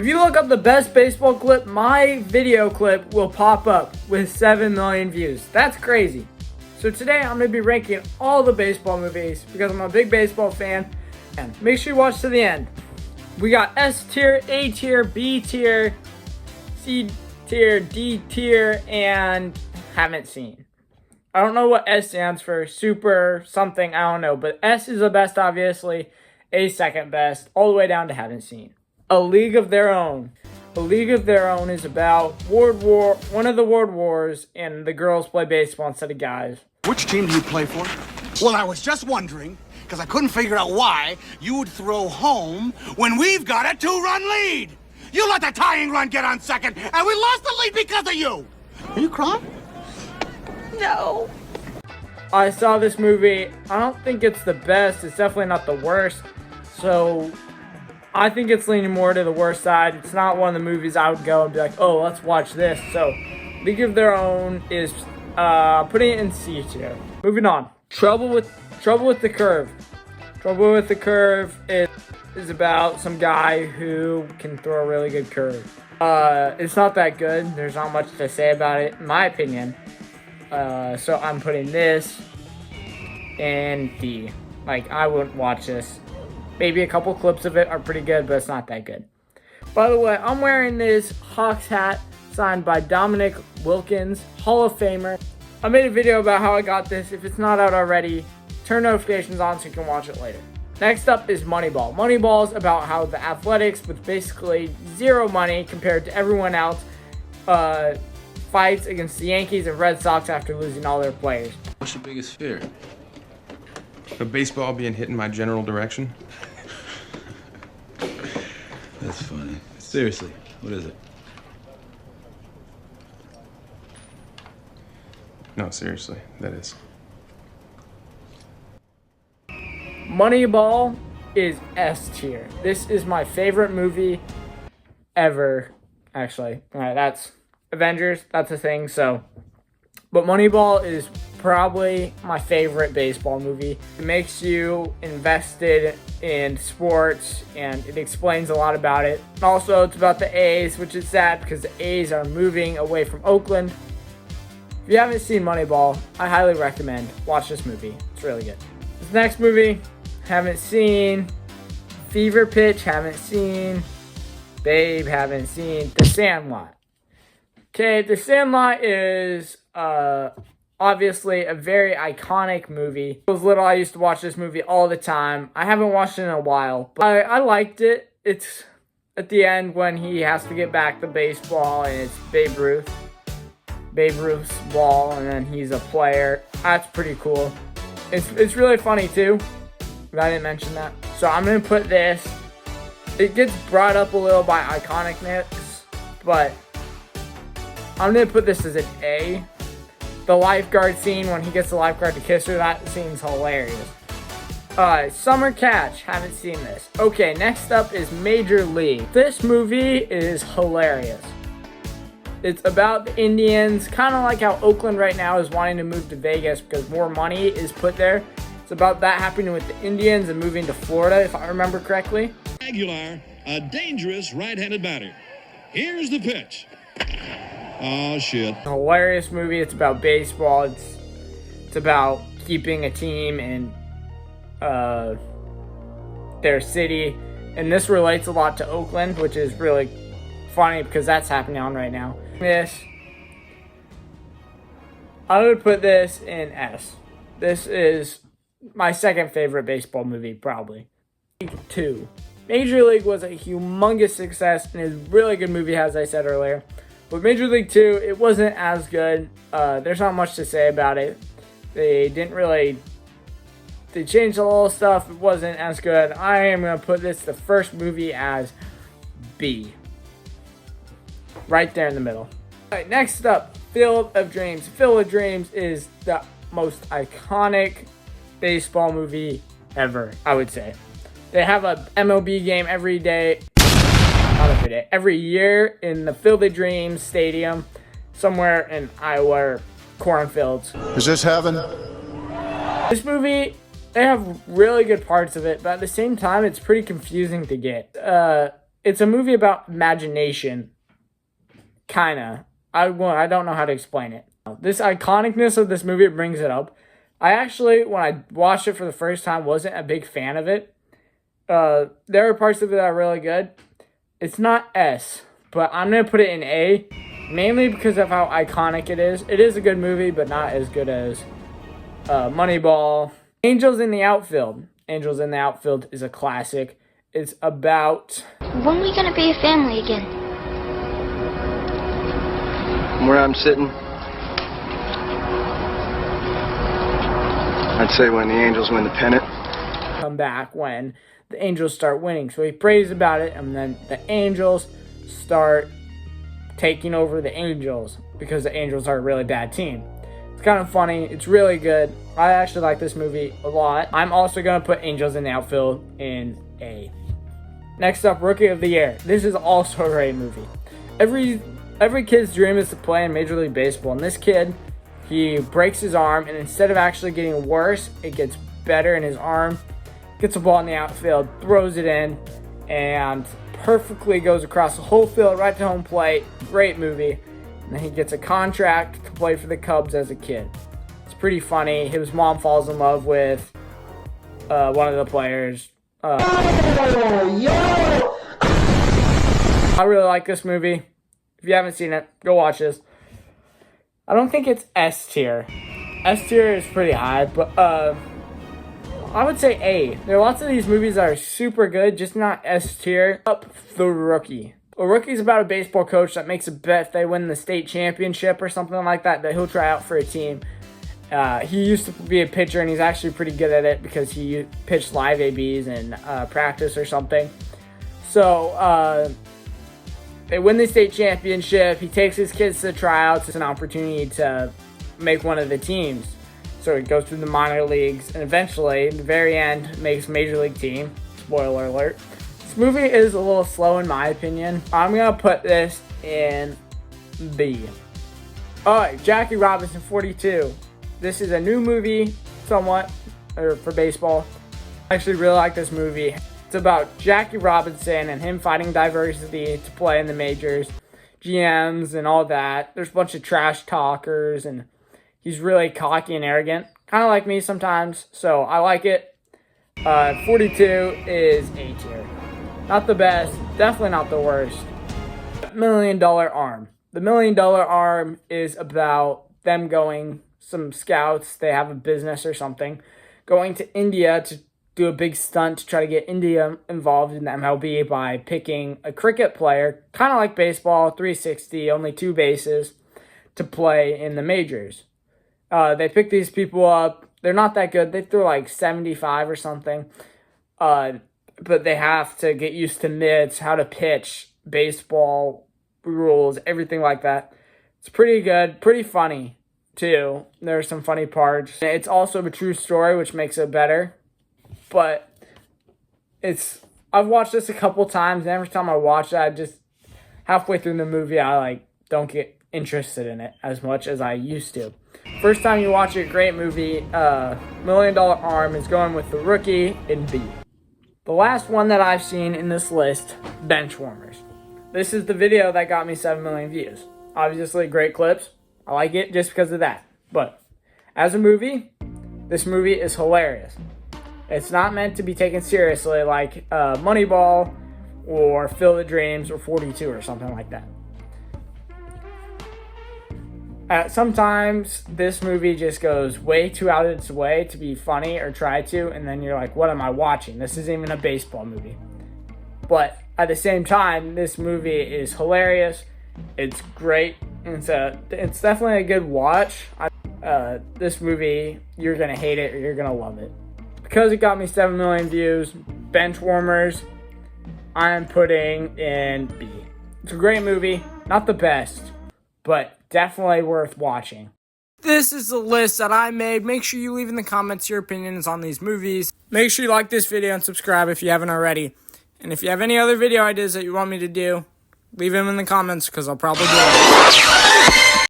If you look up the best baseball clip, my video clip will pop up with 7 million views. That's crazy. So today I'm going to be ranking all the baseball movies because I'm a big baseball fan. And make sure you watch to the end. We got S tier, A tier, B tier, C tier, D tier, and haven't seen. I don't know what S stands for, super something, I don't know. But S is the best, obviously. A second best, all the way down to haven't seen. A League of Their Own. A League of Their Own is about one of the world wars, and the girls play baseball instead of guys. Which team do you play for? Well, I was just wondering, because I couldn't figure out why you would throw home when we've got a 2-run lead. You let the tying run get on second, and we lost the lead because of you. Are you crying? No. I saw this movie. I don't think it's the best. It's definitely not the worst. So I think it's leaning more to the worst side. It's not one of the movies I would go and be like, oh, let's watch this. So League of Their Own is putting it in C tier. Moving on. Trouble with the Curve. Trouble with the Curve is about some guy who can throw a really good curve. It's not that good. There's not much to say about it, in my opinion. So I'm putting this in D. Like, I wouldn't watch this. Maybe a couple clips of it are pretty good, but it's not that good. By the way, I'm wearing this Hawks hat signed by Dominic Wilkins, Hall of Famer. I made a video about how I got this. If it's not out already, turn notifications on so you can watch it later. Next up is Moneyball. Moneyball is about how the Athletics, with basically zero money compared to everyone else, fights against the Yankees and Red Sox after losing all their players. What's your biggest fear? A baseball being hit in my general direction? That's funny. Seriously, what is it? No, seriously, that is. Moneyball is S tier. This is my favorite movie ever, actually. All right, that's Avengers, that's a thing, so. But Moneyball is probably my favorite baseball movie. It makes you invested in sports, and it explains a lot about it. Also, it's about the A's, which is sad because the A's are moving away from Oakland. If you haven't seen Moneyball, I highly recommend watch this movie. It's really good. This next movie, haven't seen. Fever Pitch, haven't seen. Babe, haven't seen. The Sandlot. Okay, The Sandlot is obviously a very iconic movie. When I was little, I used to watch this movie all the time. I haven't watched it in a while, but I liked it. It's at the end when he has to get back the baseball, and it's Babe Ruth's ball, and then he's a player. That's pretty cool. It's really funny too, but I didn't mention that. So I'm gonna put this. It gets brought up a little by iconicness, but I'm gonna put this as an A. The lifeguard scene when he gets the lifeguard to kiss her, that scene's hilarious. Summer Catch, haven't seen this. Okay, next up is Major League. This movie is hilarious. It's about the Indians, kind of like how Oakland right now is wanting to move to Vegas because more money is put there. It's about that happening with the Indians and moving to Florida, if I remember correctly. Aguilar, a dangerous right-handed batter. Here's the pitch. Oh, shit. Hilarious movie. It's about baseball. It's about keeping a team in their city. And this relates a lot to Oakland, which is really funny because that's happening on right now. I would put this in S. This is my second favorite baseball movie, probably. 2. Major League was a humongous success and is a really good movie, as I said earlier. But Major League 2, it wasn't as good. There's not much to say about it. They changed a little stuff. It wasn't as good. I am going to put this, the first movie, as B. Right there in the middle. All right, next up, Field of Dreams. Field of Dreams is the most iconic baseball movie ever, I would say. They have a MLB game every day. Not every day. Every year in the Field of Dreams Stadium, somewhere in Iowa or cornfields. Is this heaven? This movie, they have really good parts of it, but at the same time, it's pretty confusing to get. it's a movie about imagination, kinda. I don't know how to explain it. This iconicness of this movie brings it up. I actually, when I watched it for the first time, wasn't a big fan of it. There are parts of it that are really good. It's not S, but I'm going to put it in A, mainly because of how iconic it is. It is a good movie, but not as good as Moneyball. Angels in the Outfield. Angels in the Outfield is a classic. It's about... When are we gonna be a family again? From where I'm sitting, I'd say when the Angels win the pennant. Come back when the Angels start winning. So he prays about it, and then the Angels start taking over the Angels because the Angels are a really bad team. It's kind of funny. It's really good. I actually like this movie a lot. I'm also going to put Angels in the Outfield in A. Next up, Rookie of the Year. This is also a great movie. Every kid's dream is to play in Major League Baseball, and this kid, he breaks his arm, and instead of actually getting worse, it gets better in his arm. Gets a ball in the outfield, throws it in, and perfectly goes across the whole field right to home plate. Great movie. And then he gets a contract to play for the Cubs as a kid. It's pretty funny. His mom falls in love with one of the players. I really like this movie. If you haven't seen it, go watch this. I don't think it's S tier. S tier is pretty high, but I would say A. There are lots of these movies that are super good, just not S tier. Up, The Rookie. A Rookie is about a baseball coach that makes a bet if they win the state championship or something like that, that he'll try out for a team. He used to be a pitcher, and he's actually pretty good at it because he pitched live ABs in practice or something. So, they win the state championship. He takes his kids to tryouts. It's an opportunity to make one of the teams. So he goes through the minor leagues, and eventually, at the very end, makes Major League team. Spoiler alert. This movie is a little slow in my opinion. I'm going to put this in B. Alright, Jackie Robinson 42. This is a new movie, somewhat, for baseball. I actually really like this movie. It's about Jackie Robinson and him fighting diversity to play in the majors, GMs and all that. There's a bunch of trash talkers, and he's really cocky and arrogant, kind of like me sometimes, so I like it. 42 is A tier. Not the best, definitely not the worst. $1 Million Arm. The $1 Million Arm is about them going, some scouts, they have a business or something, going to India to do a big stunt to try to get India involved in the MLB by picking a cricket player, kind of like baseball, 360, only 2 bases, to play in the majors. They pick these people up. They're not that good. They throw like 75 or something. But they have to get used to mitts, how to pitch, baseball rules, everything like that. It's pretty good, pretty funny too. There's some funny parts. It's also a true story, which makes it better. But I've watched this a couple times, and every time I watch it, I just halfway through the movie, I don't get interested in it as much as I used to. First time you watch a great movie, $1 Million Arm is going with The Rookie in B. The last one that I've seen in this list, Benchwarmers. This is the video that got me 7 million views. Obviously, great clips. I like it just because of that. But as a movie, this movie is hilarious. It's not meant to be taken seriously like Moneyball or Field of Dreams or 42 or something like that. Sometimes this movie just goes way too out of its way to be funny or try to, and then you're like, what am I watching? This isn't even a baseball movie. But at the same time, this movie is hilarious. It's great. It's definitely a good watch. This movie, you're going to hate it or you're going to love it. Because it got me 7 million views, Benchwarmers, I'm putting in B. It's a great movie. Not the best, but definitely worth watching. This is the list that I made. Make sure you leave in the comments your opinions on these movies. Make sure you like this video and subscribe if you haven't already. And if you have any other video ideas that you want me to do, leave them in the comments because I'll probably do it.